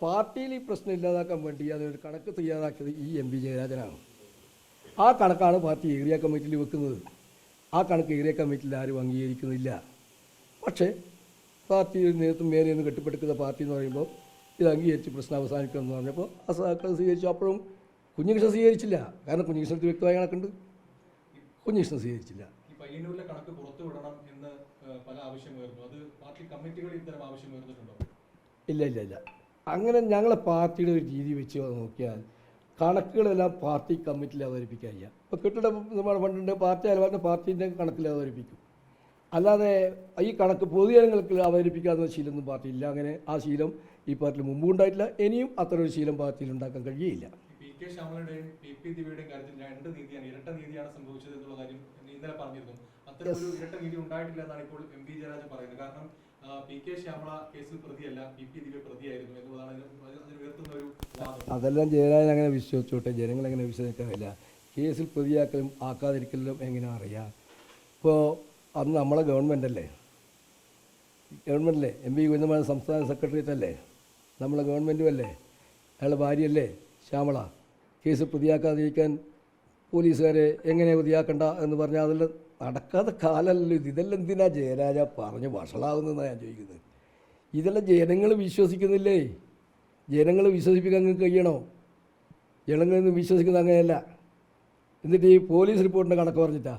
പാർട്ടിയിൽ ഈ പ്രശ്നം ഇല്ലാതാക്കാൻ വേണ്ടി അതൊരു കണക്ക് തയ്യാറാക്കിയത് ഈ എം പി ജയരാജനാണ്. ആ കണക്കാണ് പാർട്ടി ഏരിയ കമ്മിറ്റിയിൽ വെക്കുന്നത്. ആ കണക്ക് ഏരിയ കമ്മിറ്റിയിൽ ആരും അംഗീകരിക്കുന്നില്ല. പക്ഷേ പാർട്ടി നേതൃത്വം മേലെ നിന്ന് കെട്ടിപ്പടുക്കുന്ന പാർട്ടി എന്ന് പറയുമ്പോൾ ഇത് അംഗീകരിച്ച് പ്രശ്നം അവസാനിക്കുമെന്ന് പറഞ്ഞപ്പോൾ ആ സഹാക്കൾ സ്വീകരിച്ചു. അപ്പോഴും കുഞ്ഞികൃഷ്ണൻ സ്വീകരിച്ചില്ല. കാരണം കുഞ്ഞികൃഷ്ണത്തിൽ വ്യക്തമായ കണക്കുണ്ട്, കുഞ്ഞികൃഷ്ണൻ സ്വീകരിച്ചില്ല. പയ്യന്നൂരിലെ കണക്ക് പുറത്തുവിടണം എന്ന് പല ആവശ്യമുയർന്നു. അത് പാർട്ടി കമ്മിറ്റികൾ ഇത്തരം ആവശ്യം ഉയർന്നിട്ടുണ്ടോ? ഇല്ല. അങ്ങനെ ഞങ്ങളെ പാർട്ടിയുടെ ഒരു രീതി വെച്ച് നോക്കിയാൽ കണക്കുകളെല്ലാം പാർട്ടി കമ്മിറ്റിയിൽ അവതരിപ്പിക്കുക. ഇപ്പോൾ കെട്ടിട നിർമ്മാണ ഫണ്ടുണ്ട്, പാർട്ടി അലവാറിൻ്റെ പാർട്ടീൻ്റെ കണക്കിൽ അവതരിപ്പിക്കും. അല്ലാതെ ഈ കണക്ക് പൊതുജനങ്ങൾക്ക് അവതരിപ്പിക്കാവുന്ന ശീലമൊന്നും പാർട്ടിയില്ല. അങ്ങനെ ആ ശീലം ഈ പാർട്ടിയിൽ മുമ്പും ഉണ്ടായിട്ടില്ല, ഇനിയും അത്ര ഒരു ശീലം പാർട്ടിയിൽ ഉണ്ടാക്കാൻ കഴിയുകയില്ല. പി.കെ. ശ്യാമളയുടെയും പി.പി. ദിവ്യയുടെയും കാര്യത്തിൽ രണ്ട് നീതിയാണ്, ഇരട്ട നീതിയാണ് സംഭവിച്ചത് എന്നുള്ള കാര്യം ഇന്നലെ പറഞ്ഞിരുന്നു. അത്തരം ഒരു ഇരട്ട നീതി ഉണ്ടായിട്ടില്ല എന്നാണ് ഇപ്പോൾ എം പി ജയരാജൻ പറയുന്നത്. കാരണം പി.കെ. ശ്യാമള കേസിൽ പ്രതിയല്ല, പി.പി. ദിവ്യ പ്രതിയായിരുന്നു എന്നതാണ് അതിന് ഉയർത്തുന്ന ഒരു വാദം. അതെല്ലാം ജയരാജൻ അങ്ങനെ വിശ്വസിച്ചോട്ടെ, ജനങ്ങളെങ്ങനെ വിശ്വസിക്കാറില്ല. കേസിൽ പ്രതിയാക്കലും ആക്കാതിരിക്കലും എങ്ങനെ അറിയാം? ഇപ്പോൾ അന്ന് നമ്മളെ ഗവൺമെൻറ്റല്ലേ എം പി ഗോവിന്ദമാൻ സംസ്ഥാന സെക്രട്ടേറിയറ്റ് അല്ലേ, നമ്മളെ ഗവൺമെൻറ്റും അല്ലേ, അയാളുടെ ഭാര്യയല്ലേ ശ്യാമള. കേസ് പ്രതിയാക്കാതിരിക്കാൻ പോലീസുകാരെ എങ്ങനെ പ്രതിയാക്കണ്ട എന്ന് പറഞ്ഞാൽ അതെല്ലാം നടക്കാത്ത കാലമല്ലോ ഇത്. ഇതെല്ലാം എന്തിനാ ജയരാജ പറഞ്ഞ് വഷളാവുന്നതെന്നാണ് ഞാൻ ചോദിക്കുന്നത്. ഇതെല്ലാം ജനങ്ങൾ വിശ്വസിക്കുന്നില്ലേ? ജനങ്ങൾ വിശ്വസിപ്പിക്കാൻ നിങ്ങൾക്ക് കഴിയണോ? ജനങ്ങളൊന്നും വിശ്വസിക്കുന്നത് അങ്ങനെയല്ല. എന്നിട്ട് ഈ പോലീസ് റിപ്പോർട്ടിൻ്റെ കണക്ക് പറഞ്ഞിട്ടാ.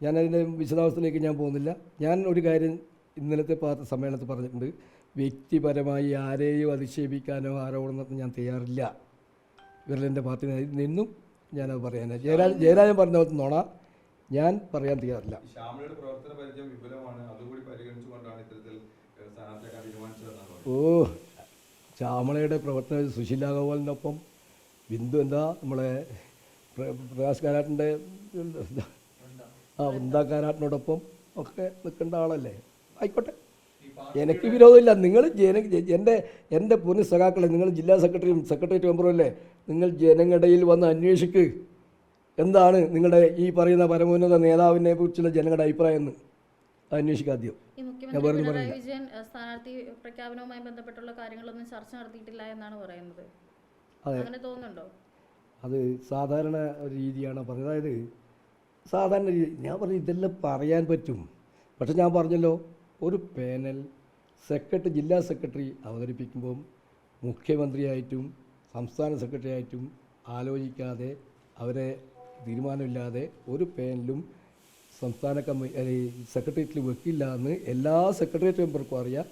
ഞാനതിൻ്റെ വിശദാംശത്തിലേക്ക് ഞാൻ പോകുന്നില്ല. ഞാൻ ഒരു കാര്യം ഇന്നലത്തെ പാർട്ടി സമ്മേളനത്തിൽ പറഞ്ഞിട്ടുണ്ട്. വ്യക്തിപരമായി ആരെയും അധിക്ഷേപിക്കാനോ ആരോപണം ഞാൻ തയ്യാറില്ല. ഇവരിലെൻ്റെ പാർട്ടി നിന്നും ഞാനത് പറയാൻ ജയരാജൻ പറഞ്ഞ നോണ ഞാൻ പറയാൻ തയ്യാറില്ല. ഓ, ശ്യാമളയുടെ പ്രവർത്തന സുശീല ഗോപാലിനൊപ്പം ബിന്ദു എന്താ നമ്മളെ പ്രകാശ് കാരാട്ടിൻ്റെ വൃന്ദാകാരാട്ടിനോടൊപ്പം ഒക്കെ നിൽക്കേണ്ട ആളല്ലേ. ആയിക്കോട്ടെ, എനിക്ക് വിരോധമില്ല. നിങ്ങൾ എൻ്റെ പൊന്നു സഖാക്കളെ, നിങ്ങൾ ജില്ലാ സെക്രട്ടറിയും സെക്രട്ടേറിയറ്റ് മെമ്പറും അല്ലേ, നിങ്ങൾ ജനങ്ങളിടയിൽ വന്ന് അന്വേഷിക്ക് എന്താണ് നിങ്ങളുടെ ഈ പറയുന്ന പരമോന്നത നേതാവിനെ കുറിച്ചുള്ള ജനങ്ങളുടെ അഭിപ്രായം എന്ന് അന്വേഷിക്കാദ്യം. ഞാൻ വെറുതെ പറയുന്നത് സ്ഥാനാർത്ഥി പ്രഖ്യാപനവുമായി ബന്ധപ്പെട്ടുള്ള കാര്യങ്ങളൊന്നും ചർച്ച നടത്തിയിട്ടില്ല എന്നാണ് പറയുന്നത്. അങ്ങനെ തോന്നുന്നുണ്ടോ? അത് സാധാരണ രീതിയാണ് പറഞ്ഞത്. അതായത് സാധാരണ രീതി ഞാൻ പറഞ്ഞു ഇതെല്ലാം പറയാൻ പറ്റും. പക്ഷെ ഞാൻ പറഞ്ഞല്ലോ, ഒരു പാനൽ ജില്ലാ സെക്രട്ടറി അവതരിപ്പിക്കുമ്പം മുഖ്യമന്ത്രിയായിട്ടും സംസ്ഥാന സെക്രട്ടറി ആയിട്ടും ആലോചിക്കാതെ അവരെ തീരുമാനമില്ലാതെ ഒരു പാനലും സംസ്ഥാന സെക്രട്ടേറിയറ്റിൽ വെക്കില്ല എന്ന് എല്ലാ സെക്രട്ടേറിയറ്റ് മെമ്പർക്കും അറിയാം.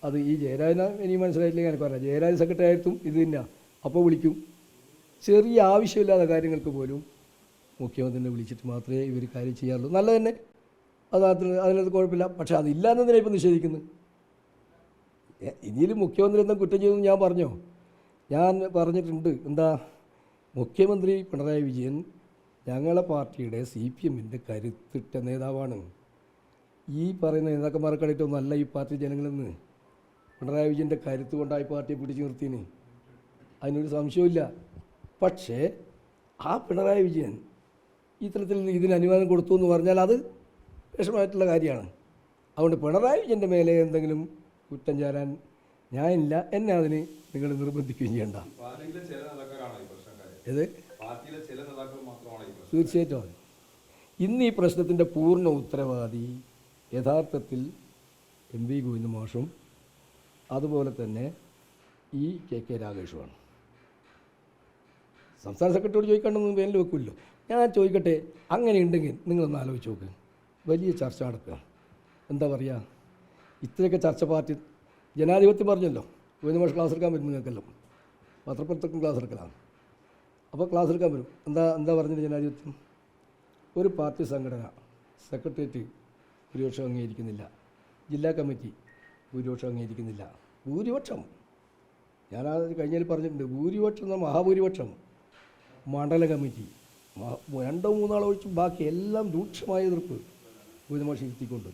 അത് ഈ ജയരാജന എനിക്ക് മനസ്സിലായിട്ടില്ലെങ്കിൽ എനിക്ക് പറയാം. ജയരാജൻ സെക്രട്ടറി ആയിട്ടും ഇത് തന്നെ അപ്പോൾ വിളിക്കും. ചെറിയ ആവശ്യമില്ലാത്ത കാര്യങ്ങൾക്ക് പോലും മുഖ്യമന്ത്രിനെ വിളിച്ചിട്ട് മാത്രമേ ഇവർ കാര്യം ചെയ്യാറുള്ളൂ. നല്ല തന്നെ, അതിനകത്ത് കുഴപ്പമില്ല. പക്ഷെ അതില്ലാന്നതിനെ ഇപ്പം നിഷേധിക്കുന്നു. ഇനിയും മുഖ്യമന്ത്രി എന്താ കുറ്റം ചെയ്തെന്ന് ഞാൻ പറഞ്ഞോ? ഞാൻ പറഞ്ഞിട്ടുണ്ട്. എന്താ, മുഖ്യമന്ത്രി പിണറായി വിജയൻ ഞങ്ങളെ പാർട്ടിയുടെ CPMൻ്റെ കരുത്തിട്ട നേതാവാണ്. ഈ പറയുന്ന നേതാക്കന്മാർക്കടിയിട്ടൊന്നല്ല ഈ പാർട്ടി ജനങ്ങളെന്ന്. പിണറായി വിജയൻ്റെ കരുത്ത് കൊണ്ടായി പാർട്ടിയെ പിടിച്ചു നിർത്തിന്, അതിനൊരു സംശയമില്ല. പക്ഷേ ആ പിണറായി വിജയൻ ഇത്തരത്തിൽ ഇതിന് അനുവാദം കൊടുത്തു എന്ന് പറഞ്ഞാൽ അത് വിഷമമായിട്ടുള്ള കാര്യമാണ്. അതുകൊണ്ട് പിണറായി വിജയൻ്റെ മേലെ എന്തെങ്കിലും കുറ്റം ചാരാൻ ഞാനില്ല. എന്നെ അതിന് നിങ്ങൾ നിർബന്ധിക്കുകയും ചെയ്യണ്ട. ഏത് തീർച്ചയായിട്ടും ഇന്ന് ഈ പ്രശ്നത്തിൻ്റെ പൂർണ്ണ ഉത്തരവാദി യഥാർത്ഥത്തിൽ MP ഗോവിന്ദ മാഷും അതുപോലെ തന്നെ ഈ KK രാഗേഷുമാണ്. സംസ്ഥാന സെക്രട്ടറിയോട് ചോദിക്കേണ്ടതൊന്നും പേരിൽ വെക്കില്ലോ. ഞാൻ ചോദിക്കട്ടെ, അങ്ങനെയുണ്ടെങ്കിൽ നിങ്ങളൊന്ന് ആലോചിച്ച് നോക്ക്. വലിയ ചർച്ച നടക്കുക. എന്താ പറയുക, ഇത്രയൊക്കെ ചർച്ച പാർട്ടി ജനാധിപത്യം പറഞ്ഞല്ലോ. ഗോവിന്ദ മാഷ് ക്ലാസ് എടുക്കാൻ വരും, നിങ്ങൾക്കെല്ലാം പത്രപ്രവർത്തകർക്കും ക്ലാസ് എടുക്കലാണ്. അപ്പോൾ ക്ലാസ് എടുക്കാൻ വരും. എന്താ പറഞ്ഞത് ജനാധിപത്യം? ഒരു പാർട്ടി സംഘടന സെക്രട്ടേറിയറ്റ് ഭൂരിപക്ഷം അംഗീകരിക്കുന്നില്ല, ജില്ലാ കമ്മിറ്റി ഭൂരിപക്ഷം അംഗീകരിക്കുന്നില്ല. ഭൂരിപക്ഷം ഞാനത് കഴിഞ്ഞാൽ പറഞ്ഞിട്ടുണ്ട്. ഭൂരിപക്ഷം എന്നാൽ മഹാഭൂരിപക്ഷം മണ്ഡല കമ്മിറ്റി 2-3 ഒഴിച്ച് ബാക്കി എല്ലാം രൂക്ഷമായ എതിർപ്പ് ഗോവിന്ദമാഷ് ഇരുത്തിക്കൊണ്ട്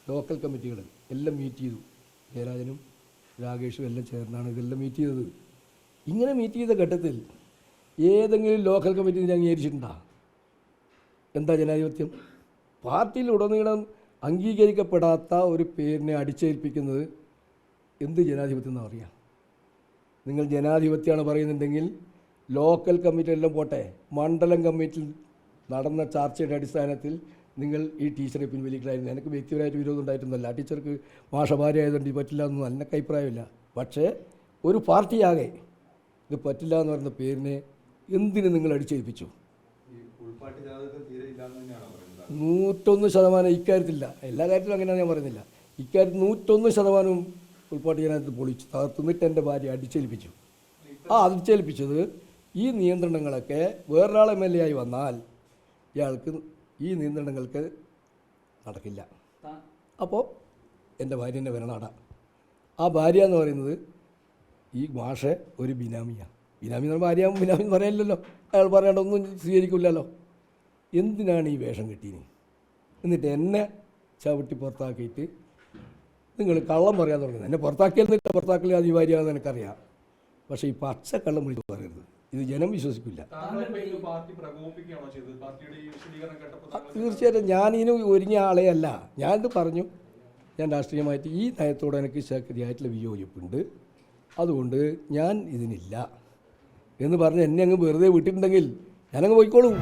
ലോക്കൽ കമ്മിറ്റികൾ എല്ലാം മീറ്റ് ചെയ്തു. ജയരാജനും രാഗേഷും എല്ലാം ചേർന്നാണ് ഇതെല്ലാം മീറ്റ് ചെയ്തത്. ഇങ്ങനെ മീറ്റ് ചെയ്ത ഘട്ടത്തിൽ ഏതെങ്കിലും ലോക്കൽ കമ്മിറ്റി ഇതിനെ അംഗീകരിച്ചിട്ടുണ്ടോ? എന്താ ജനാധിപത്യം? പാർട്ടിയിൽ ഉടനീളം അംഗീകരിക്കപ്പെടാത്ത ഒരു പേരിനെ അടിച്ചേൽപ്പിക്കുന്നത് എന്ത് ജനാധിപത്യം എന്നാ പറയുക? നിങ്ങൾ ജനാധിപത്യമാണ് പറയുന്നുണ്ടെങ്കിൽ ലോക്കൽ കമ്മിറ്റി എല്ലാം പോട്ടെ, മണ്ഡലം കമ്മിറ്റിയിൽ നടന്ന ചർച്ചയുടെ അടിസ്ഥാനത്തിൽ നിങ്ങൾ ഈ ടീച്ചറെ പിൻവലിക്കലായിരുന്നു. എനിക്ക് വ്യക്തിപരമായിട്ട് വിരോധം ഉണ്ടായിട്ടൊന്നുമല്ല. ആ ടീച്ചർക്ക് മാഷ ഭാര്യ ആയതുകൊണ്ട് ഇത് പറ്റില്ല എന്നൊന്നും എനിക്ക് അഭിപ്രായമില്ല. പക്ഷേ ഒരു പാർട്ടിയാകെ ഇത് പറ്റില്ല എന്ന് പറയുന്ന പേരിനെ എന്തിന് നിങ്ങൾ അടിച്ചേൽപ്പിച്ചു? 101% ഇക്കാര്യത്തിലില്ല. എല്ലാ കാര്യത്തിലും അങ്ങനെ ഞാൻ പറയുന്നില്ല. ഇക്കാര്യത്തിൽ 101% ഉൾപ്പാട്ട് ജനാധിപത്യത്തിൽ പൊളിച്ചു തകർത്തുന്നിട്ട് എൻ്റെ ഭാര്യ അടിച്ചേൽപ്പിച്ചു. ആ അടിച്ചേൽപ്പിച്ചത് ഈ നിയന്ത്രണങ്ങളൊക്കെ വേറൊരാൾ MLA ആയി വന്നാൽ ഇയാൾക്ക് ഈ നിയന്ത്രണങ്ങൾക്ക് നടക്കില്ല. അപ്പോൾ എൻ്റെ ഭാര്യ തന്നെ വരണാട. ആ ഭാര്യ എന്ന് പറയുന്നത് ഈ മാഷെ ഒരു ബിനാമിയാണ്. ബിനാമി എന്ന് പറഞ്ഞാൽ ഭാര്യ ബിനാമി എന്ന് പറയാനില്ലല്ലോ. അയാൾ പറയാണ്ട് ഒന്നും സ്വീകരിക്കില്ലല്ലോ. എന്തിനാണ് ഈ വേഷം കിട്ടിയത്? എന്നിട്ട് എന്നെ ചവിട്ടി പുറത്താക്കിയിട്ട് നിങ്ങൾ കള്ളം പറയാൻ തുടങ്ങുന്നത്. എന്നെ പുറത്താക്കിയെന്നില്ല, പുറത്താക്കൽ അത് ഈ ഭാര്യയാണെന്ന് എനിക്കറിയാം. പക്ഷേ ഈ പച്ച കള്ളം വിളിച്ച് പറയരുത്. ഇത് ജനം വിശ്വസിക്കില്ല. തീർച്ചയായിട്ടും ഞാനിതിന് ഒരുങ്ങിയ ആളെ അല്ല. ഞാനിത് പറഞ്ഞു, ഞാൻ രാഷ്ട്രീയമായിട്ട് ഈ നയത്തോടെ എനിക്ക് ശക്തിയായിട്ടുള്ള വിയോജിപ്പുണ്ട്, അതുകൊണ്ട് ഞാൻ ഇതിനില്ല എന്ന് പറഞ്ഞ് എന്നെ അങ്ങ് വെറുതെ വിട്ടിട്ടുണ്ടെങ്കിൽ ഞാനങ്ങ് പോയിക്കോളൂ.